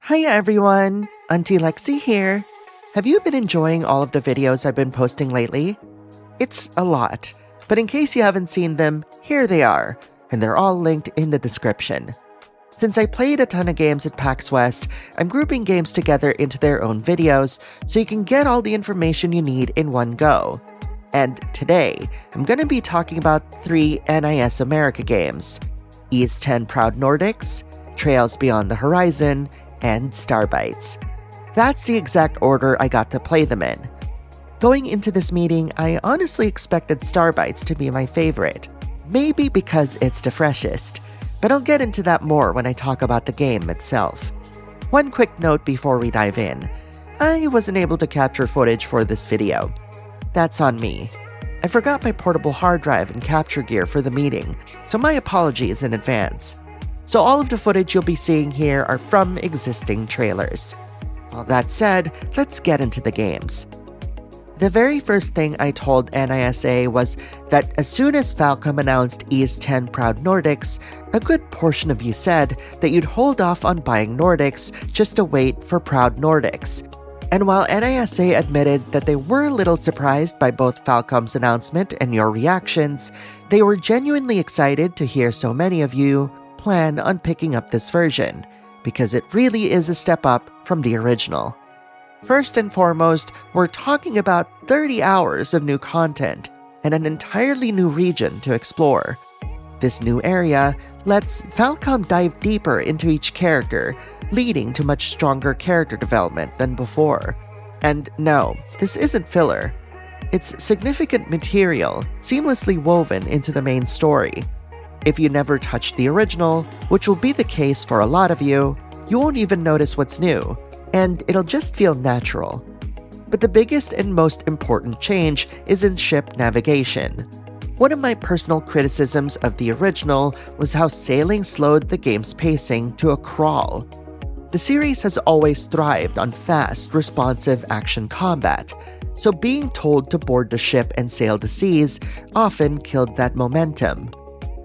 Hiya everyone, Auntie Lexi here. Have you been enjoying all of the videos I've been posting lately? It's a lot, but in case you haven't seen them, here they are, and they're all linked in the description. Since I played a ton of games at PAX West, I'm grouping games together into their own videos so you can get all the information you need in one go. And today, I'm going to be talking about 3 NIS America games: Ys 10 Proud Nordics, Trails Beyond the Horizon, and Starbites. That's the exact order I got to play them in. Going into this meeting, I honestly expected Starbites to be my favorite, maybe because it's the freshest, but I'll get into that more when I talk about the game itself. One quick note before we dive in: I wasn't able to capture footage for this video. That's on me. I forgot my portable hard drive and capture gear for the meeting, so my apologies in advance. So all of the footage you'll be seeing here are from existing trailers. All that said, let's get into the games. The very first thing I told NISA was that as soon as Falcom announced Ys 10 Proud Nordics, a good portion of you said that you'd hold off on buying Nordics just to wait for Proud Nordics. And while NISA admitted that they were a little surprised by both Falcom's announcement and your reactions, they were genuinely excited to hear so many of you plan on picking up this version, because it really is a step up from the original. First and foremost, we're talking about 30 hours of new content and an entirely new region to explore. This new area lets Falcom dive deeper into each character, leading to much stronger character development than before. And no, this isn't filler. It's significant material seamlessly woven into the main story. If you never touched the original, which will be the case for a lot of you won't even notice what's new, and it'll just feel natural. But the biggest and most important change is in ship navigation. One of my personal criticisms of the original was how sailing slowed the game's pacing to a crawl. The series has always thrived on fast, responsive action combat, so being told to board the ship and sail the seas often killed that momentum.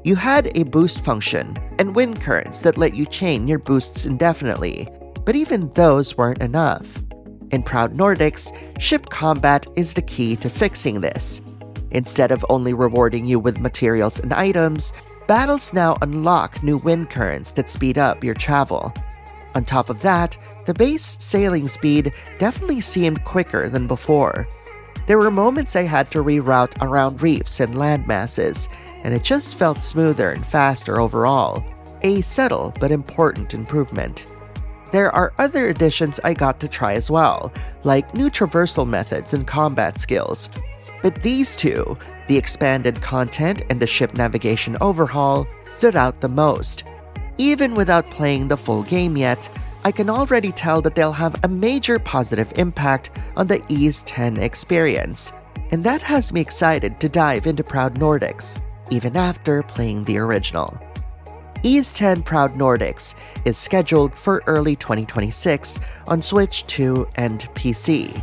You had a boost function and wind currents that let you chain your boosts indefinitely, but even those weren't enough. In Proud Nordics, ship combat is the key to fixing this. Instead of only rewarding you with materials and items, battles now unlock new wind currents that speed up your travel. On top of that, the base sailing speed definitely seemed quicker than before. There were moments I had to reroute around reefs and land masses, and it just felt smoother and faster overall, a subtle but important improvement. There are other additions I got to try as well, like new traversal methods and combat skills. But these two, the expanded content and the ship navigation overhaul, stood out the most. Even without playing the full game yet, I can already tell that they'll have a major positive impact on the Ys 10 experience, and that has me excited to dive into Proud Nordics, even after playing the original. Ys 10 Proud Nordics is scheduled for early 2026 on Switch 2 and PC.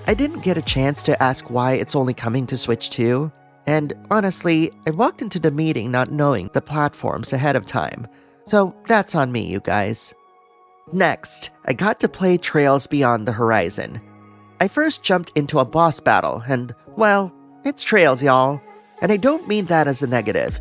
I didn't get a chance to ask why it's only coming to Switch 2, and honestly, I walked into the meeting not knowing the platforms ahead of time, so that's on me, you guys. Next, I got to play Trails Beyond the Horizon. I first jumped into a boss battle, and, well, it's Trails, y'all. And I don't mean that as a negative.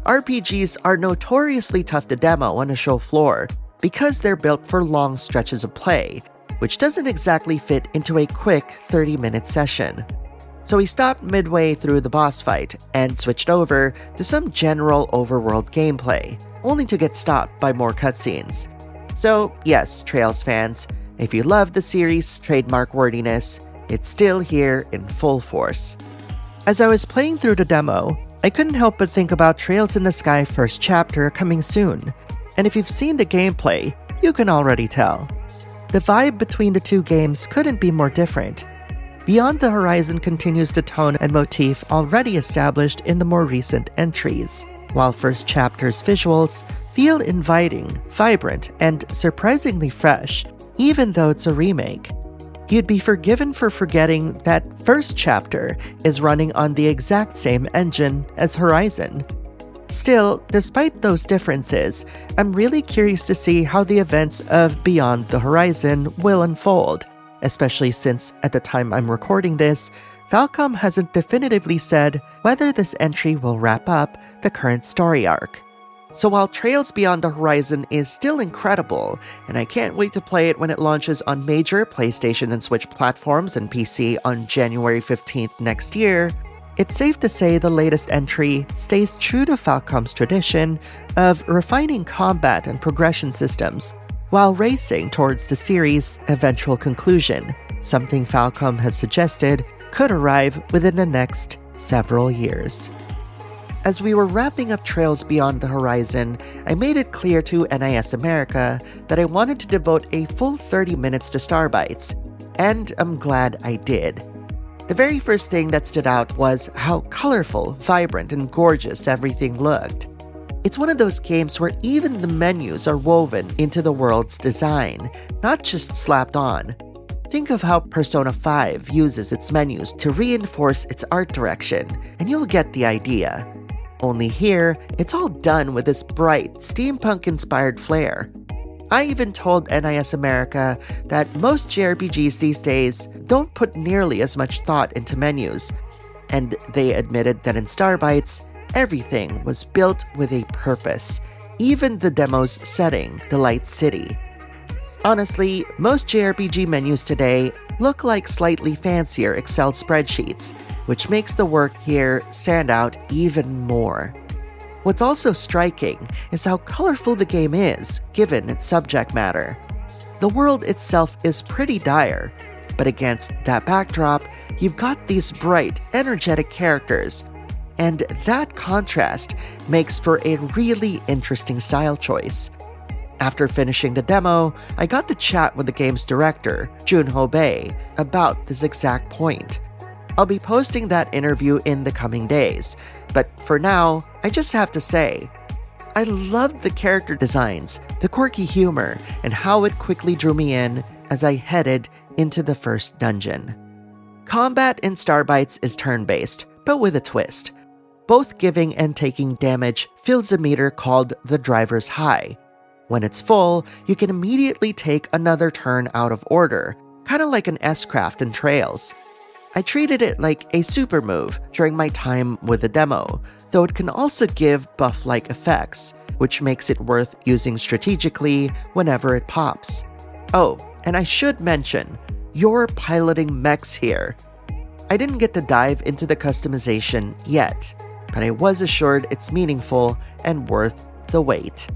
RPGs are notoriously tough to demo on a show floor because they're built for long stretches of play, which doesn't exactly fit into a quick 30-minute session. So we stopped midway through the boss fight and switched over to some general overworld gameplay, only to get stopped by more cutscenes. So yes, Trails fans, if you love the series' trademark wordiness, it's still here in full force. As I was playing through the demo, I couldn't help but think about Trails in the Sky First Chapter coming soon, and if you've seen the gameplay, you can already tell. The vibe between the two games couldn't be more different. Beyond the Horizon continues the tone and motif already established in the more recent entries, while First Chapter's visuals feel inviting, vibrant, and surprisingly fresh, even though it's a remake. You'd be forgiven for forgetting that First Chapter is running on the exact same engine as Horizon. Still, despite those differences, I'm really curious to see how the events of Beyond the Horizon will unfold, especially since, at the time I'm recording this, Falcom hasn't definitively said whether this entry will wrap up the current story arc. So while Trails Beyond the Horizon is still incredible, and I can't wait to play it when it launches on major PlayStation and Switch platforms and PC on January 15th next year, it's safe to say the latest entry stays true to Falcom's tradition of refining combat and progression systems, while racing towards the series' eventual conclusion, something Falcom has suggested could arrive within the next several years. As we were wrapping up Trails Beyond the Horizon, I made it clear to NIS America that I wanted to devote a full 30 minutes to Starbites, and I'm glad I did. The very first thing that stood out was how colorful, vibrant, and gorgeous everything looked. It's one of those games where even the menus are woven into the world's design, not just slapped on. Think of how Persona 5 uses its menus to reinforce its art direction, and you'll get the idea. Only here, it's all done with this bright, steampunk-inspired flair. I even told NIS America that most JRPGs these days don't put nearly as much thought into menus, and they admitted that in Starbites, everything was built with a purpose, even the demo's setting, the Light City. Honestly, most JRPG menus today look like slightly fancier Excel spreadsheets, which makes the work here stand out even more. What's also striking is how colorful the game is, given its subject matter. The world itself is pretty dire, but against that backdrop, you've got these bright, energetic characters, and that contrast makes for a really interesting style choice. After finishing the demo, I got to chat with the game's director, Junho Bei, about this exact point. I'll be posting that interview in the coming days, but for now, I just have to say, I loved the character designs, the quirky humor, and how it quickly drew me in as I headed into the first dungeon. Combat in Starbites is turn-based, but with a twist. Both giving and taking damage fills a meter called the Driver's High. When it's full, you can immediately take another turn out of order, kinda like an S-Craft in Trails. I treated it like a super move during my time with the demo, though it can also give buff-like effects, which makes it worth using strategically whenever it pops. Oh, and I should mention, you're piloting mechs here. I didn't get to dive into the customization yet, but I was assured it's meaningful and worth the wait.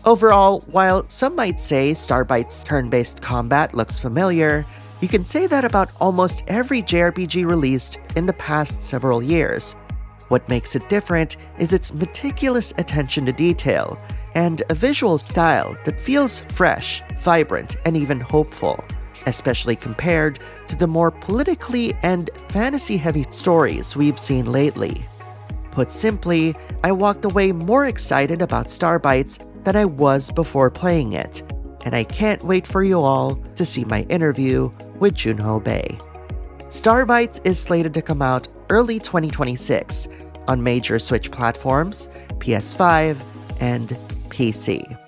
Overall, while some might say Starbites' turn-based combat looks familiar, you can say that about almost every JRPG released in the past several years. What makes it different is its meticulous attention to detail, and a visual style that feels fresh, vibrant, and even hopeful, especially compared to the more politically and fantasy-heavy stories we've seen lately. Put simply, I walked away more excited about Starbites than I was before playing it, and I can't wait for you all to see my interview with Junho Bei. Starbites is slated to come out early 2026 on major Switch platforms, PS5, and PC.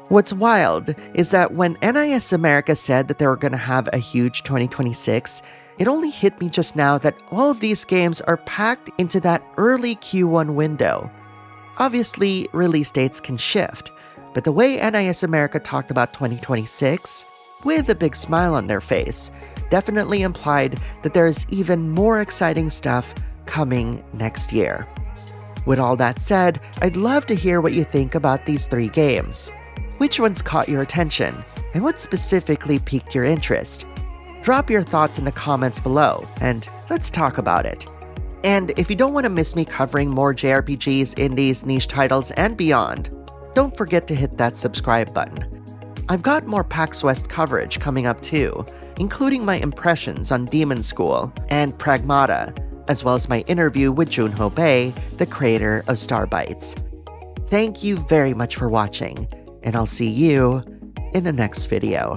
What's wild is that when NIS America said that they were going to have a huge 2026, it only hit me just now that all of these games are packed into that early Q1 window. Obviously, release dates can shift, but the way NIS America talked about 2026, with a big smile on their face, definitely implied that there's even more exciting stuff coming next year. With all that said, I'd love to hear what you think about these 3 games. Which ones caught your attention, and what specifically piqued your interest? Drop your thoughts in the comments below, and let's talk about it. And if you don't want to miss me covering more JRPGs, indies, niche titles, and beyond, don't forget to hit that subscribe button. I've got more PAX West coverage coming up too, including my impressions on Demon School and Pragmata, as well as my interview with Junho Bei, the creator of Starbites. Thank you very much for watching, and I'll see you in the next video.